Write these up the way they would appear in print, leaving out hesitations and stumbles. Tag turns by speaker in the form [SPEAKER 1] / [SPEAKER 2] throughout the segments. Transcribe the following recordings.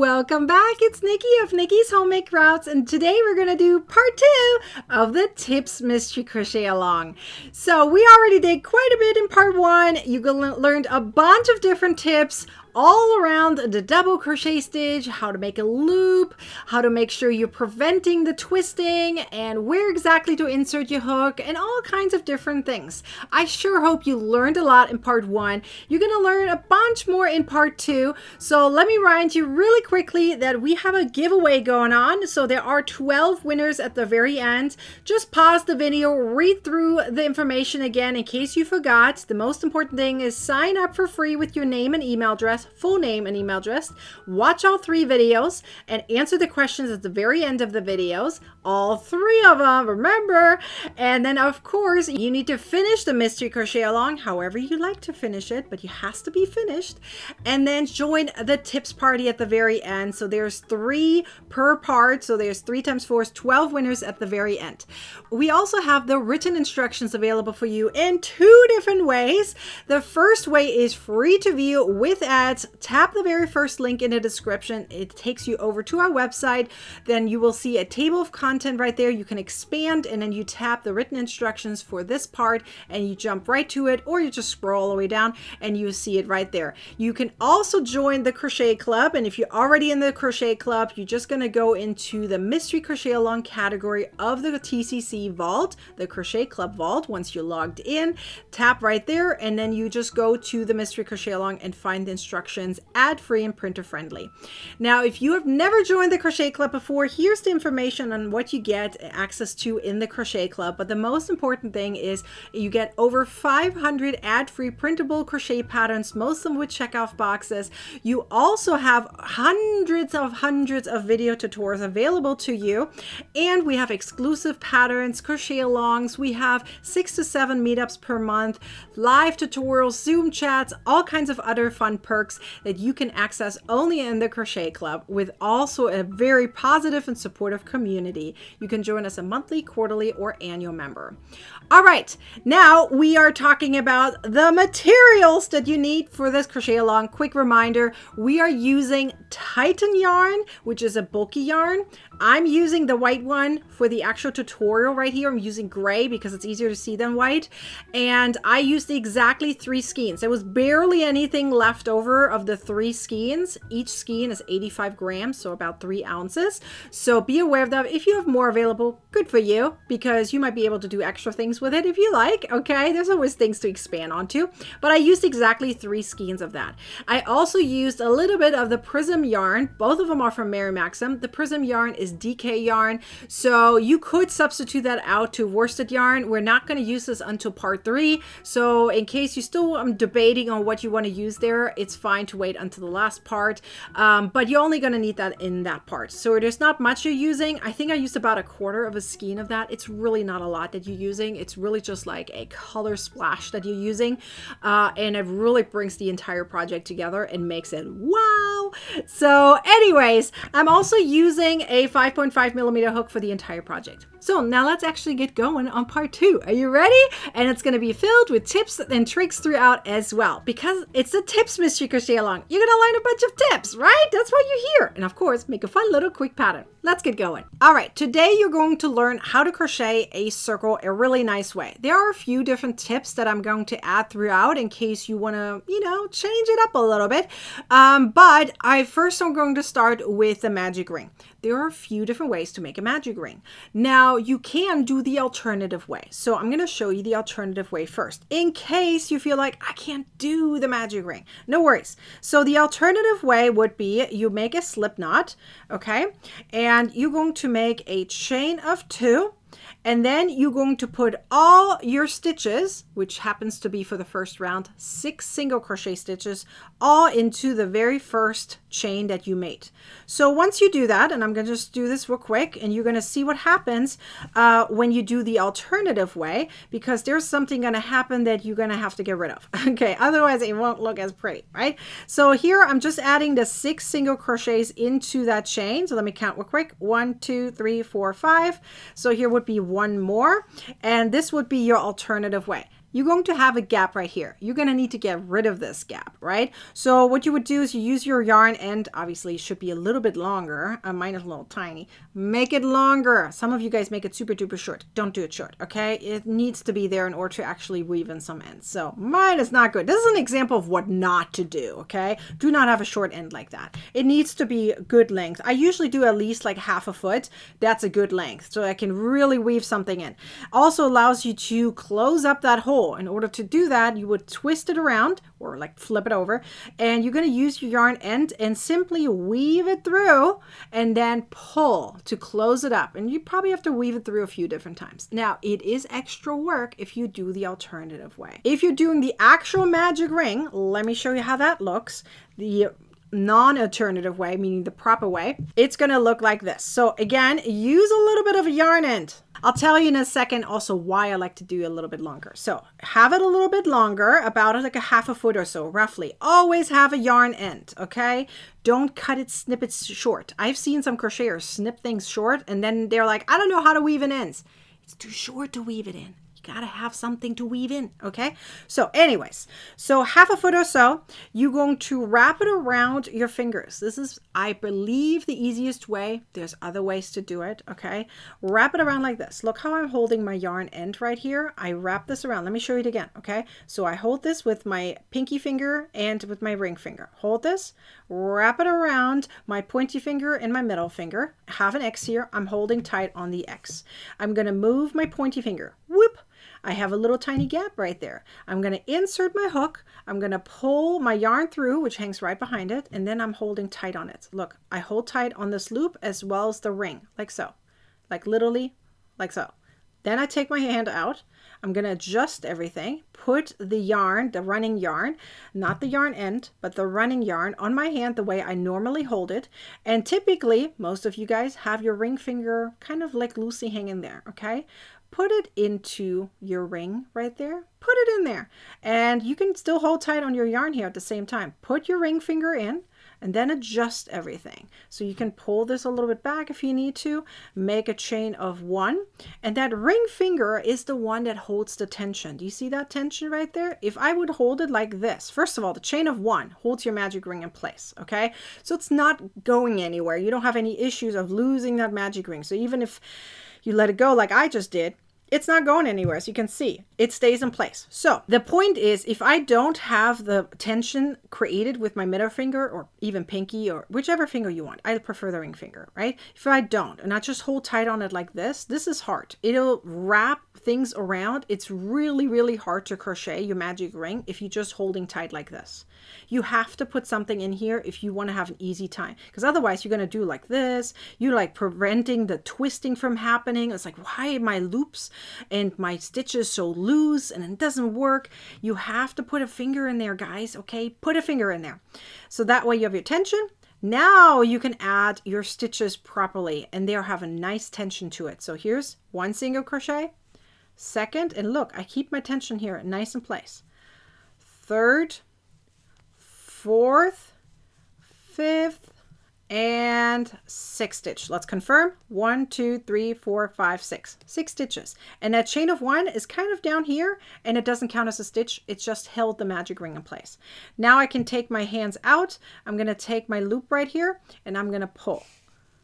[SPEAKER 1] Welcome back. It's Nikki of Nikki's Homemade Crafts, and today we're going to do part 2 of the Tips Mystery Crochet Along. So we already did quite a bit in part 1. You learned a bunch of different tips all around the double crochet stitch, how to make a loop, how to make sure you're preventing the twisting, and where exactly to insert your hook, and all kinds of different things. I sure hope you learned a lot in part 1. You're going to learn a bunch more in part 2. So let me remind you really quickly that we have a giveaway going on. So there are 12 winners at the very end. Just pause the video, read through the information again in case you forgot. The most important thing is sign up for free with your name and email address. Full name and email address, watch all 3 videos, and answer the questions at the very end of the videos, all 3 of them, remember. And then of course you need to finish the mystery crochet along however you like to finish it, but it has to be finished, and then join the tips party at the very end. So there's 3 per part, so there's 3 times 4 is 12 winners at the very end. We also have the written instructions available for you in 2 different ways. The first way is free to view with ads. Tap the very first link in the description. It takes you over to our website. Then you will see a table of content right there. You can expand, and then you tap the written instructions for this part and you jump right to it, or you just scroll all the way down and you see it right there. You can also join the crochet club, and if you're already in the crochet club, you're just going to go into the mystery crochet along category of the TCC vault, the crochet club vault. Once you're logged in, tap right there, and then you just go to the mystery crochet along and find the instructions, ad-free and printer friendly. Now, if you have never joined the crochet club before, here's the information on what you get access to in the crochet club. But the most important thing is you get over 500 ad-free printable crochet patterns, most of them with checkoff boxes. You also have hundreds of video tutorials available to you, and we have exclusive patterns, crochet alongs. We have 6 to 7 meetups per month, live tutorials, Zoom chats, all kinds of other fun perks that you can access only in the crochet club, with also a very positive and supportive community. You can join us a monthly, quarterly, or annual member. All right, now we are talking about the materials that you need for this crochet along. Quick reminder, we are using Titan yarn, which is a bulky yarn. I'm using the white one for the actual tutorial right here. I'm using gray because it's easier to see than white. And I used exactly 3 skeins. There was barely anything left over of the 3 skeins. Each skein is 85 grams, so about 3 ounces. So be aware of that. If you have more available, good for you, because you might be able to do extra things with it if you like. Okay, there's always things to expand onto. But I used exactly 3 skeins of that. I also used a little bit of the Prism yarn. Both of them are from Mary Maxim. The Prism yarn is DK yarn, so you could substitute that out to worsted yarn. We're not going to use this until part 3, so in case you still debating on what you want to use there, it's fine to wait until the last part, but you're only going to need that in that part. So there's not much you're using. I think I used about a quarter of a skein of that. It's really not a lot that you're using. It's really just like a color splash that you're using, and it really brings the entire project together and makes it wow. So anyways, I'm also using a 5.5 millimeter hook for the entire project. So now let's actually get going on part 2. Are you ready? And it's going to be filled with tips and tricks throughout as well, because it's the Tips Mystery Crochet Along. You're going to learn a bunch of tips, right? That's why you're here. And of course, make a fun little quick pattern. Let's get going. All right, today you're going to learn how to crochet a circle a really nice way. There are a few different tips that I'm going to add throughout in case you want to, change it up a little bit. But I'm going to start with the magic ring. There are a few different ways to make a magic ring. Now, you can do the alternative way. So I'm going to show you the alternative way first, in case you feel like I can't do the magic ring. No worries. So the alternative way would be you make a slip knot, okay? And you're going to make a chain of 2. And then you're going to put all your stitches, which happens to be for the first round, 6 single crochet stitches, all into the very first chain that you made. So once you do that, and I'm going to just do this real quick, and you're going to see what happens when you do the alternative way, because there's something going to happen that you're going to have to get rid of. Okay, otherwise it won't look as pretty, right? So here I'm just adding the 6 single crochets into that chain. So let me count real quick. 1, 2, 3, 4, 5. So here would be 1 more, and this would be your alternative way. you're going to have a gap right here. You're going to need to get rid of this gap, right? So what you would do is you use your yarn end. Obviously it should be a little bit longer. Mine is a little tiny. Make it longer. Some of you guys make it super duper short. Don't do it short, okay? It needs to be there in order to actually weave in some ends. So mine is not good. This is an example of what not to do, okay? Do not have a short end like that. It needs to be good length. I usually do at least like 1/2 foot. That's a good length. So I can really weave something in. Also allows you to close up that hole. In order to do that, you would twist it around or like flip it over, and you're going to use your yarn end and simply weave it through and then pull to close it up. And you probably have to weave it through a few different times. Now, it is extra work if you do the alternative way. If you're doing the actual magic ring, let me show you how that looks. The non-alternative way, meaning the proper way, it's going to look like this. So again, use a little bit of a yarn end. I'll tell you in a second also why I like to do a little bit longer. So have it a little bit longer, about like 1/2 foot or so, roughly. Always have a yarn end, okay? Don't cut it, snip it short. I've seen some crocheters snip things short and then they're like, I don't know how to weave in ends. It's too short to weave it in. Gotta have something to weave in, okay? So anyways, so 1/2 foot or so, you're going to wrap it around your fingers. This is, I believe, the easiest way. There's other ways to do it, okay? Wrap it around like this. Look how I'm holding my yarn end right here. I wrap this around. Let me show you it again, okay? So I hold this with my pinky finger and with my ring finger. Hold this, wrap it around my pointy finger and my middle finger. Have an X here. I'm holding tight on the X. I'm gonna move my pointy finger. Whoop! I have a little tiny gap right there. I'm going to insert my hook. I'm going to pull my yarn through, which hangs right behind it, and then I'm holding tight on it. Look, I hold tight on this loop as well as the ring, like so. Like literally, like so. Then I take my hand out. I'm going to adjust everything, put the yarn, the running yarn, not the yarn end, but the running yarn on my hand the way I normally hold it. And typically, most of you guys have your ring finger kind of like loosely hanging there, okay? Put it into your ring right there. Put it in there. And you can still hold tight on your yarn here at the same time. Put your ring finger in and then adjust everything. So you can pull this a little bit back if you need to. Make a chain of 1. And that ring finger is the one that holds the tension. Do you see that tension right there? If I would hold it like this, first of all, the chain of 1 holds your magic ring in place, okay? So it's not going anywhere. You don't have any issues of losing that magic ring. So even if you let it go like I just did, it's not going anywhere. As you can see, it stays in place. So the point is, if I don't have the tension created with my middle finger or even pinky or whichever finger you want, I prefer the ring finger, right? If I don't, and I just hold tight on it like this is hard. It'll wrap things around. It's really, really hard to crochet your magic ring if you're just holding tight like this. You have to put something in here if you want to have an easy time, because otherwise you're going to do like this. You're like preventing the twisting from happening. It's like, why are my loops and my stitches so loose and it doesn't work? You have to put a finger in there, guys, okay? Put a finger in there. So that way you have your tension. Now you can add your stitches properly and they'll have a nice tension to it. So here's 1 single crochet, 2nd, and look, I keep my tension here nice in place. 3rd, 4th, 5th, and 6th stitch. Let's confirm. 1, 2, 3, 4, 5, 6. 6 stitches. And that chain of 1 is kind of down here and it doesn't count as a stitch. It's just held the magic ring in place. Now I can take my hands out. I'm going to take my loop right here and I'm going to pull.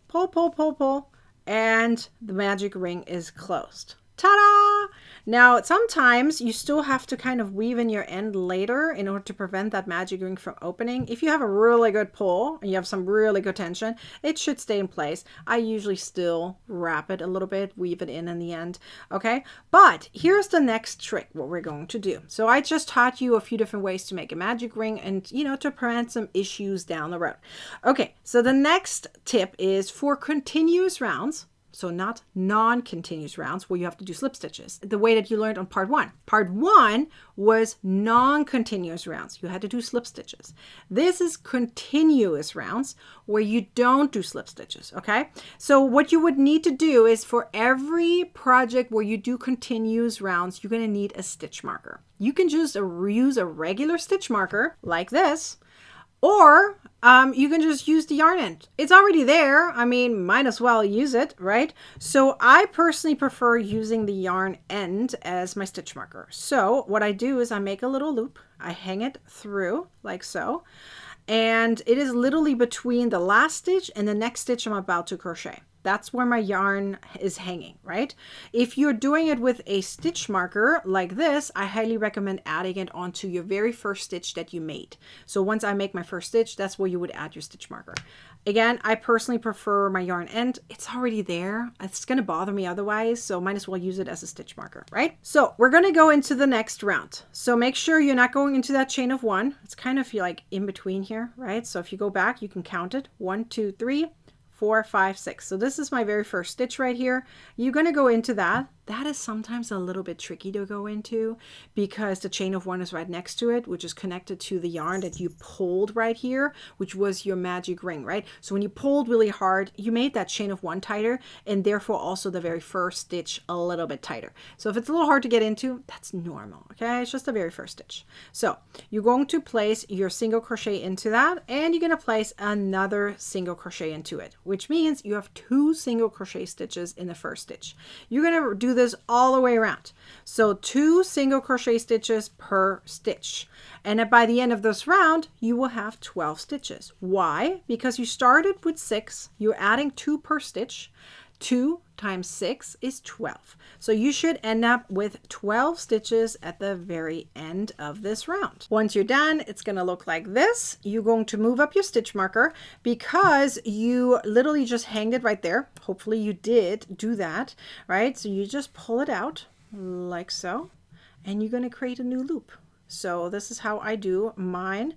[SPEAKER 1] Pull, pull, pull, pull. And the magic ring is closed. Ta-da! Now, sometimes you still have to kind of weave in your end later in order to prevent that magic ring from opening. If you have a really good pull and you have some really good tension, it should stay in place. I usually still wrap it a little bit, weave it in the end, okay? But here's the next trick, what we're going to do. So I just taught you a few different ways to make a magic ring and, you know, to prevent some issues down the road. Okay, so the next tip is for continuous rounds. So not non-continuous rounds where you have to do slip stitches. The way that you learned on part 1. Part 1 was non-continuous rounds. You had to do slip stitches. This is continuous rounds where you don't do slip stitches, okay? So what you would need to do is for every project where you do continuous rounds, you're going to need a stitch marker. You can just use a regular stitch marker like this, Or you can just use the yarn end. It's already there. I mean, might as well use it, right? So I personally prefer using the yarn end as my stitch marker. So what I do is I make a little loop. I hang it through like so. And it is literally between the last stitch and the next stitch I'm about to crochet. That's where my yarn is hanging, right? If you're doing it with a stitch marker like this, I highly recommend adding it onto your very first stitch that you made. So once I make my first stitch, that's where you would add your stitch marker. Again, I personally prefer my yarn end. It's already there. It's going to bother me otherwise, so might as well use it as a stitch marker, right? So we're going to go into the next round. So make sure you're not going into that chain of one. It's kind of like in between here, right? So if you go back, you can count it. 1, 2, 3, 4, 5, 6. So this is my very first stitch right here. You're going to go into that. That is sometimes a little bit tricky to go into because the chain of one is right next to it, which is connected to the yarn that you pulled right here, which was your magic ring, right? So when you pulled really hard, you made that chain of one tighter and therefore also the very first stitch a little bit tighter. So if it's a little hard to get into, that's normal, okay? It's just the very first stitch. So you're going to place your single crochet into that and you're going to place another single crochet into it, which means you have 2 single crochet stitches in the first stitch. You're going to do this all the way around. So 2 single crochet stitches per stitch. And by the end of this round, you will have 12 stitches. Why? Because you started with 6, you're adding 2 per stitch. 2 times 6 is 12. So you should end up with 12 stitches at the very end of this round. Once you're done, it's going to look like this. You're going to move up your stitch marker because you literally just hanged it right there. Hopefully you did do that, right? So you just pull it out like so, and you're going to create a new loop. So this is how I do mine.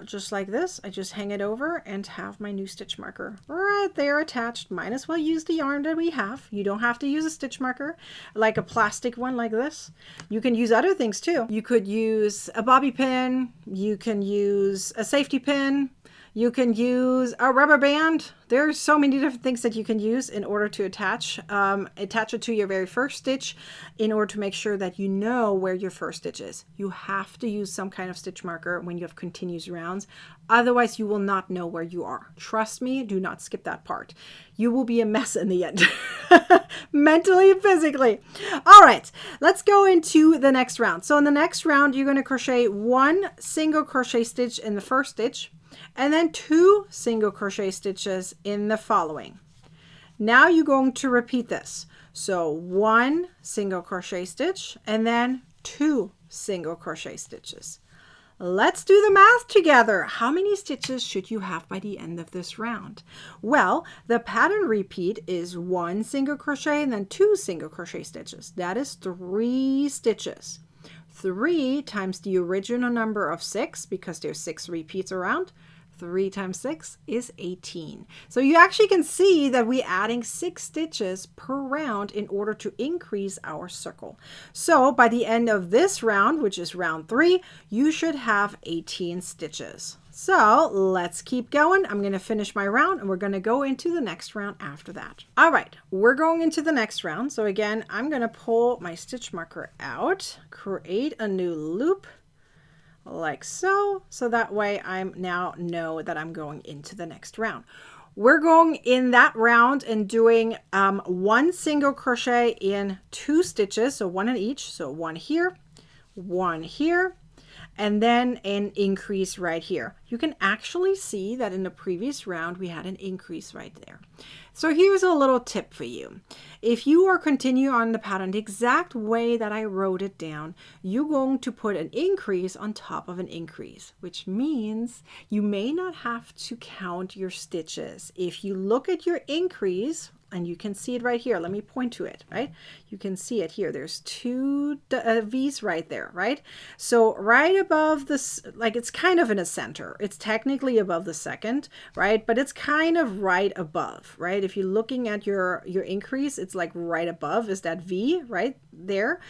[SPEAKER 1] Just like this, I just hang it over and have my new stitch marker right there attached. Might as well use the yarn that we have. You don't have to use a stitch marker like a plastic one like this. You can use other things too. You could use a bobby pin. You can use a safety pin. You can use a rubber band. There's so many different things that you can use in order to attach it to your very first stitch in order to make sure that you know where your first stitch is. You have to use some kind of stitch marker when you have continuous rounds. Otherwise, you will not know where you are. Trust me, do not skip that part. You will be a mess in the end, mentally and physically. All right, let's go into the next round. So in the next round, you're going to crochet 1 single crochet stitch in the first stitch, and then 2 single crochet stitches in the following. Now you're going to repeat this. So 1 single crochet stitch and then 2 single crochet stitches. Let's do the math together. How many stitches should you have by the end of this round? Well, the pattern repeat is 1 single crochet and then 2 single crochet stitches. That is 3 stitches. 3 times the original number of 6, because there's 6 repeats around. 3 times 6 is 18. So you actually can see that we're adding 6 stitches per round in order to increase our circle. So by the end of this round, which is round 3, you should have 18 stitches. So let's keep going. I'm going to finish my round and we're going to go into the next round after that. All right, we're going into the next round. So again, I'm going to pull my stitch marker out, create a new loop like so. So that way I now know that I'm going into the next round. We're going in that round and doing 1 single crochet in 2 stitches. So 1 in each. So 1 here, 1 here, and then an increase right here. You can actually see that in the previous round we had an increase right there. So here's a little tip for you. If you are continuing on the pattern the exact way that I wrote it down, you're going to put an increase on top of an increase, which means you may not have to count your stitches. If you look at your increase, and you can see it right here. Let me point to it, right? You can see it here. There's 2 V's right there, right? So right above this, like it's kind of in a center. It's technically above the second, right? But it's kind of right above, right? If you're looking at your increase, it's like right above is that V, right? there,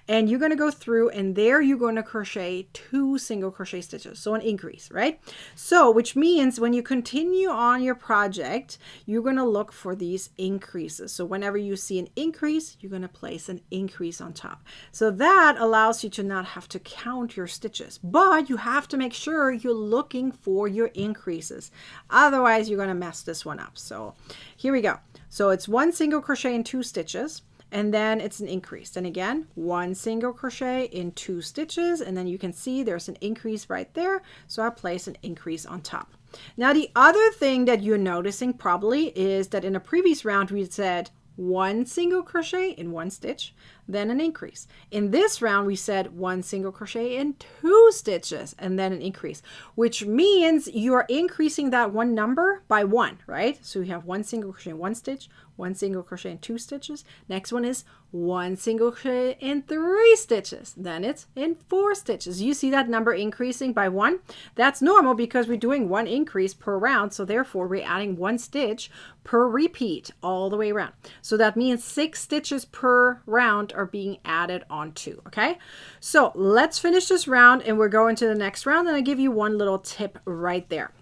[SPEAKER 1] and you're going to go through, and there you're going to crochet 2 single crochet stitches, so an increase, right? So which means when you continue on your project, you're going to look for these increases. So whenever you see an increase, you're going to place an increase on top. So that allows you to not have to count your stitches, but you have to make sure you're looking for your increases. Otherwise, you're going to mess this one up. So here we go. So it's 1 single crochet in 2 stitches, and then it's an increase. And again, 1 single crochet in 2 stitches, and then you can see there's an increase right there. So I place an increase on top. Now, the other thing that you're noticing probably is that in a previous round, we said 1 single crochet in 1 stitch, then an increase. In this round, we said 1 single crochet in 2 stitches and then an increase, which means you are increasing that one number by 1, right? So we have 1 single crochet in 1 stitch, 1 single crochet in 2 stitches. Next one is 1 single crochet in 3 stitches. Then it's in 4 stitches. You see that number increasing by 1? That's normal because we're doing 1 increase per round. So therefore, we're adding 1 stitch per repeat all the way around. So that means 6 stitches per round are being added onto. Okay, so let's finish this round and we're going to the next round, and I give you one little tip right there.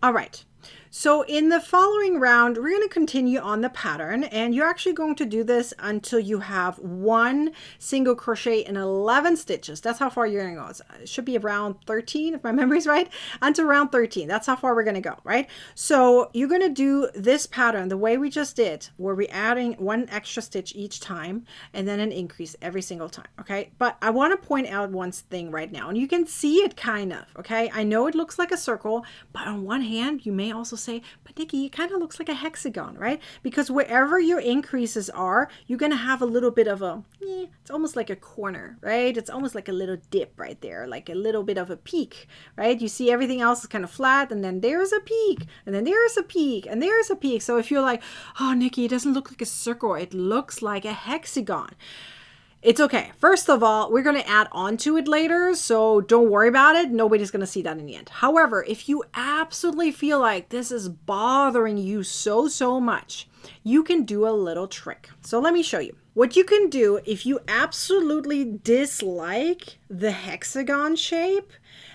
[SPEAKER 1] All right, so in the following round, we're going to continue on the pattern, and you're actually going to do this until you have 1 single crochet in 11 stitches. That's how far you're going to go. It should be around 13, if my memory's right, until round 13. That's how far we're going to go, right? So you're going to do this pattern the way we just did, where we're adding 1 extra stitch each time and then an increase every single time, okay? But I want to point out one thing right now, and you can see it kind of, okay? I know it looks like a circle, but on one hand, you may also say, but Nikki, it kind of looks like a hexagon, right? Because wherever your increases are, you're going to have a little bit of a, it's almost like a corner, right? It's almost like a little dip right there, like a little bit of a peak, right? You see everything else is kind of flat, and then there's a peak, and then there's a peak, and there's a peak. So if you're like, oh, Nikki, it doesn't look like a circle, it looks like a hexagon. It's okay. First of all, we're going to add on to it later, so don't worry about it. Nobody's going to see that in the end. However, if you absolutely feel like this is bothering you so much, you can do a little trick. So let me show you. What you can do if you absolutely dislike the hexagon shape,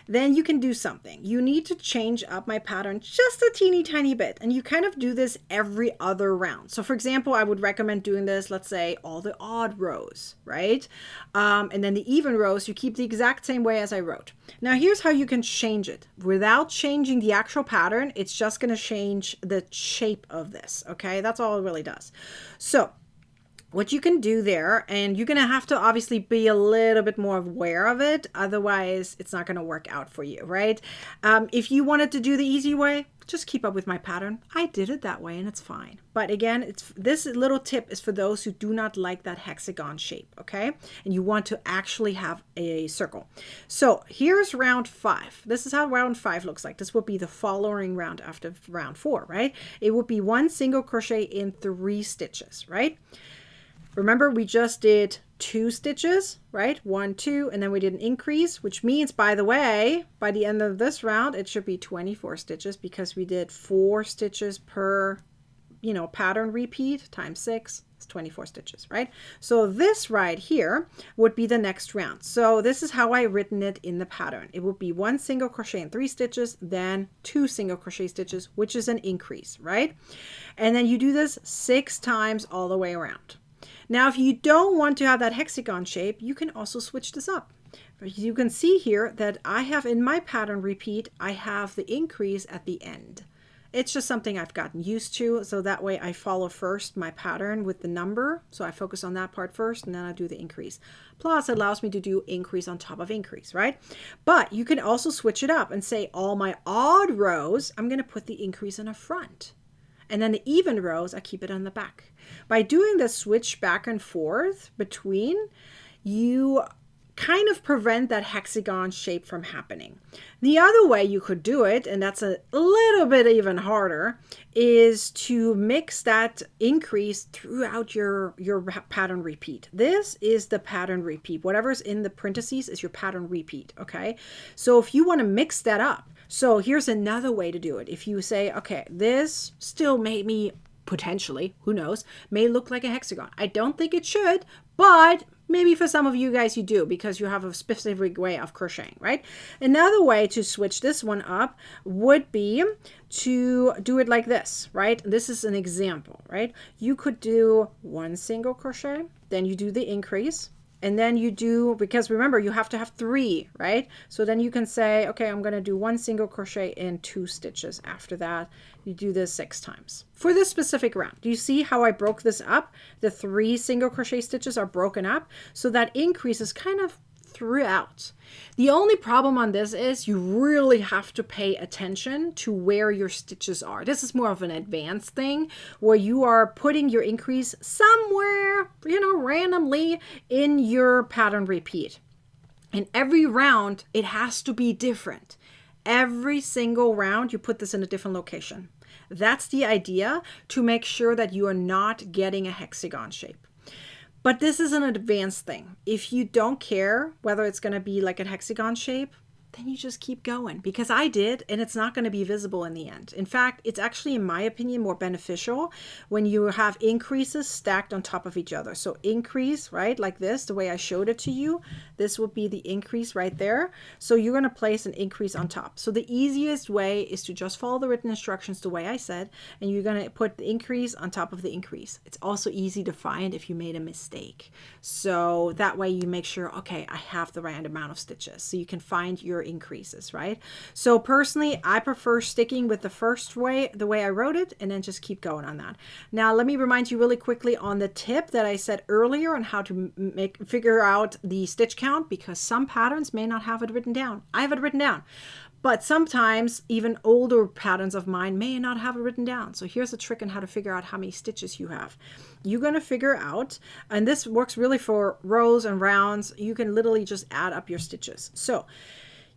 [SPEAKER 1] then you can do something. You need to change up my pattern just a teeny tiny bit, and you kind of do this every other round. So for example, I would recommend doing this, let's say all the odd rows, right? And then the even rows, you keep the exact same way as I wrote. Now here's how you can change it. Without changing the actual pattern, it's just going to change the shape of this, okay? That's all it really does. So what you can do there, and you're going to have to obviously be a little bit more aware of it, otherwise it's not going to work out for you, right? If you wanted to do the easy way, just keep up with my pattern. I did it that way and it's fine. But again, this little tip is for those who do not like that hexagon shape, okay? And you want to actually have a circle. So here's round 5. This is how round 5 looks like. This would be the following round after round 4, right? It would be 1 single crochet in 3 stitches, right? Remember, we just did 2 stitches, right? 1, 2, and then we did an increase, which means, by the way, by the end of this round, it should be 24 stitches because we did 4 stitches per, pattern repeat times 6 is 24 stitches, right? So this right here would be the next round. So this is how I written it in the pattern. It would be 1 single crochet in 3 stitches, then 2 single crochet stitches, which is an increase, right? And then you do this 6 times all the way around. Now, if you don't want to have that hexagon shape, you can also switch this up. You can see here that I have in my pattern repeat, I have the increase at the end. It's just something I've gotten used to. So that way I follow first my pattern with the number. So I focus on that part first and then I do the increase. Plus it allows me to do increase on top of increase, right? But you can also switch it up and say all my odd rows, I'm going to put the increase in the front. And then the even rows, I keep it on the back. By doing the switch back and forth between, you kind of prevent that hexagon shape from happening. The other way you could do it, and that's a little bit even harder, is to mix that increase throughout your pattern repeat. This is the pattern repeat. Whatever's in the parentheses is your pattern repeat, okay? So if you want to mix that up, so here's another way to do it. If you say, okay, this still made me potentially, who knows, may look like a hexagon. I don't think it should, but maybe for some of you guys you do because you have a specific way of crocheting, right? Another way to switch this one up would be to do it like this, right? This is an example, right? You could do one single crochet, then you do the increase, and then you do, because remember, you have to have 3, right? So then you can say, okay, I'm going to do one single crochet in 2 stitches. After that, you do this 6 times. For this specific round, do you see how I broke this up? The 3 single crochet stitches are broken up, so that increase is kind of throughout. The only problem on this is you really have to pay attention to where your stitches are. This is more of an advanced thing where you are putting your increase somewhere, randomly in your pattern repeat. And every round, it has to be different. Every single round, you put this in a different location. That's the idea, to make sure that you are not getting a hexagon shape. But this is an advanced thing. If you don't care whether it's going to be like a hexagon shape, then you just keep going, because I did, and it's not going to be visible in the end. In fact, it's actually, in my opinion, more beneficial when you have increases stacked on top of each other. So increase, right, like this, the way I showed it to you, this would be the increase right there. So you're going to place an increase on top. So the easiest way is to just follow the written instructions the way I said, and you're going to put the increase on top of the increase. It's also easy to find if you made a mistake. So that way you make sure, okay, I have the right amount of stitches. So you can find your increases, right? So personally, I prefer sticking with the first way, the way I wrote it, and then just keep going on that. Now, let me remind you really quickly on the tip that I said earlier on how to figure out the stitch count, because some patterns may not have it written down. I have it written down. But sometimes even older patterns of mine may not have it written down. So here's a trick on how to figure out how many stitches you have. You're going to figure out, and this works really for rows and rounds, you can literally just add up your stitches. So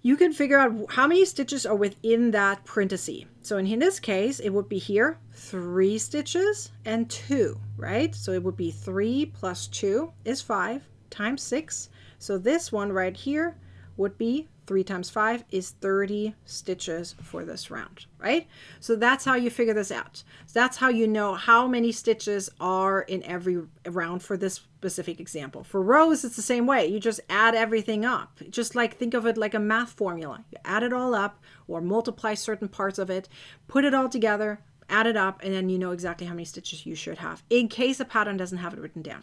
[SPEAKER 1] you can figure out how many stitches are within that parenthesis. So in this case, it would be here 3 stitches and 2, right? So it would be 3 plus 2 is 5 times 6. So this one right here would be 3 times 5 is 30 stitches for this round, right? So that's how you figure this out. So that's how you know how many stitches are in every round for this specific example. For rows, it's the same way. You just add everything up. Just like, think of it like a math formula. You add it all up or multiply certain parts of it, put it all together, add it up, and then you know exactly how many stitches you should have in case a pattern doesn't have it written down.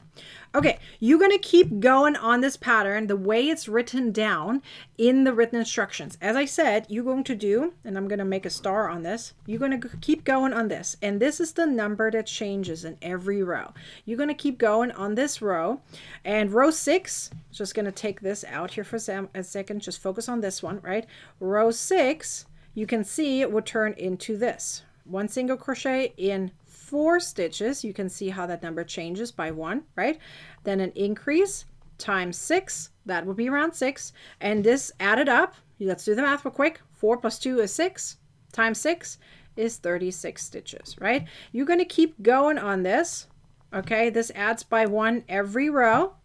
[SPEAKER 1] Okay, you're going to keep going on this pattern the way it's written down in the written instructions. As I said, you're going to do, and I'm going to make a star on this, you're going to keep going on this, and this is the number that changes in every row. You're going to keep going on this row, and row 6, just going to take this out here for a second, just focus on this one, right? Row 6, you can see it would turn into this. 1 single crochet in 4 stitches. You can see how that number changes by 1, right? Then an increase times 6, that would be around 6. And this added up, let's do the math real quick. 4 plus 2 is 6, times 6 is 36 stitches, right? You're going to keep going on this, okay? This adds by 1 every row.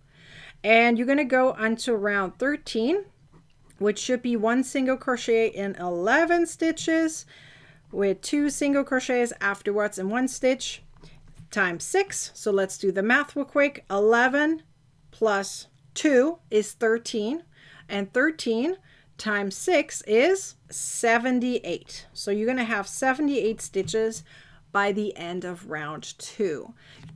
[SPEAKER 1] And you're going to go until round 13, which should be 1 single crochet in 11 stitches, with 2 single crochets afterwards in 1 stitch times 6. So let's do the math real quick. 11 plus 2 is 13, and 13 times 6 is 78. So you're going to have 78 stitches by the end of round 2.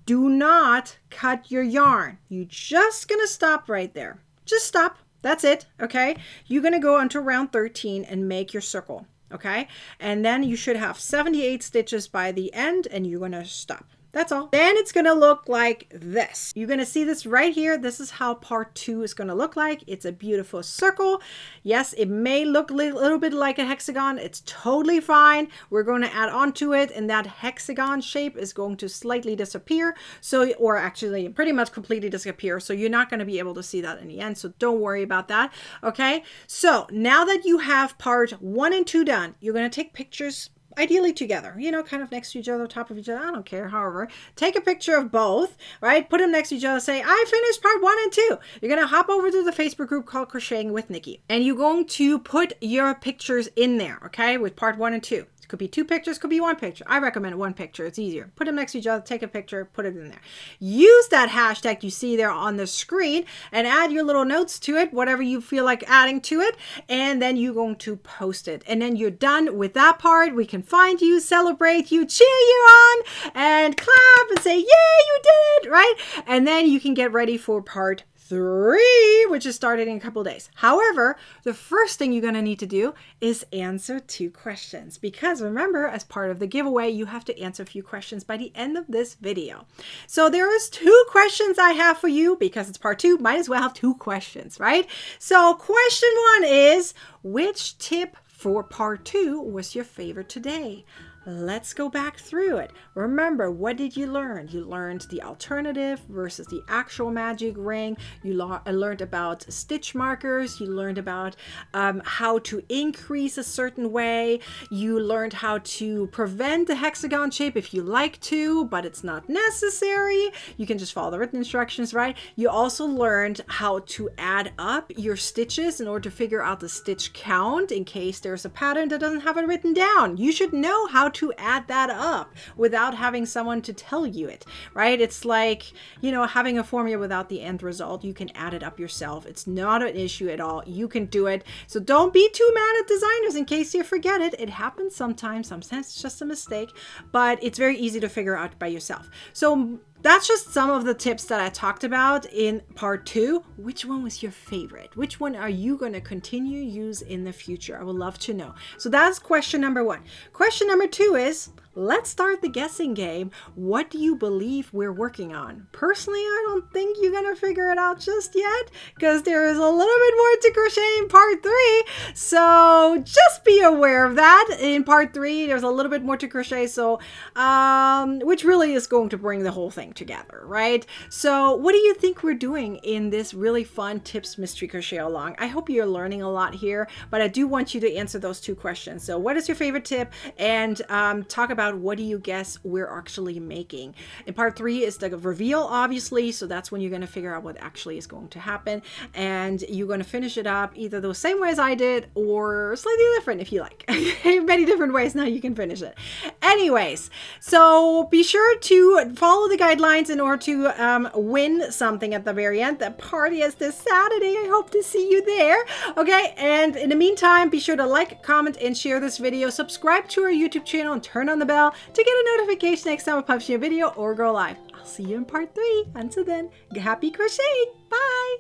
[SPEAKER 1] Do not cut your yarn. You're just going to stop right there. Just stop. That's it. Okay. You're going to go onto round 13 and make your circle. Okay, and then you should have 78 stitches by the end, and you're going to stop. That's all. Then it's going to look like this. You're going to see this right here. This is how part 2 is going to look like. It's a beautiful circle. Yes, it may look a little bit like a hexagon. It's totally fine. We're going to add on to it, and that hexagon shape is going to slightly disappear. So, or actually pretty much completely disappear. So you're not going to be able to see that in the end. So don't worry about that. Okay. So now that you have part 1 and 2 done, you're going to take pictures, ideally together, kind of next to each other, top of each other. I don't care. However, take a picture of both, right? Put them next to each other. Say, I finished part 1 and 2. You're going to hop over to the Facebook group called Crocheting with Nikki, and you're going to put your pictures in there, okay, with part 1 and 2. It could be 2 pictures, could be 1 picture. I recommend 1 picture. It's easier. Put them next to each other, take a picture, put it in there. Use that hashtag you see there on the screen and add your little notes to it, whatever you feel like adding to it, and then you're going to post it. And then you're done with that part. We can find you, celebrate you, cheer you on, and clap and say, yay, you did it, right? And then you can get ready for part 3, which is started in a couple days. However, the first thing you're going to need to do is answer 2 questions, because remember, as part of the giveaway, you have to answer a few questions by the end of this video. So there is 2 questions I have for you, because it's part 2, might as well have 2 questions, right? So question 1 is, which tip for part 2 was your favorite today? Let's go back through it. Remember, what did you learn? You learned the alternative versus the actual magic ring. You learned about stitch markers. You learned about how to increase a certain way. You learned how to prevent the hexagon shape if you like to, but it's not necessary. You can just follow the written instructions, right? You also learned how to add up your stitches in order to figure out the stitch count in case there's a pattern that doesn't have it written down. You should know how to add that up without having someone to tell you it, right? It's like, you know, having a formula without the end result. You can add it up yourself. It's not an issue at all. You can do it. So don't be too mad at designers in case you forget it. It happens sometimes. Sometimes it's just a mistake, but it's very easy to figure out by yourself. So that's just some of the tips that I talked about in part 2. Which one was your favorite? Which one are you going to continue use in the future? I would love to know. So that's question number 1. Question number 2 is, let's start the guessing game. What do you believe we're working on? Personally, I don't think you're going to figure it out just yet, because there is a little bit more to crochet in part 3. So just be aware of that. In part 3, there's a little bit more to crochet. So, which really is going to bring the whole thing together, right? So what do you think we're doing in this really fun tips mystery crochet along? I hope you're learning a lot here, but I do want you to answer those 2 questions. So what is your favorite tip? And talk about what do you guess we're actually making. In part 3 is the reveal, obviously, so that's when you're going to figure out what actually is going to happen, and you're going to finish it up either the same way as I did or slightly different if you like. Many different ways now you can finish it. Anyways, so be sure to follow the guidelines in order to win something at the very end. The party is this Saturday. I hope to see you there. Okay, and in the meantime, be sure to like, comment, and share this video. Subscribe to our YouTube channel and turn on the bell to get a notification next time I publish a video or go live. I'll see you in part 3. Until then, happy crocheting. Bye.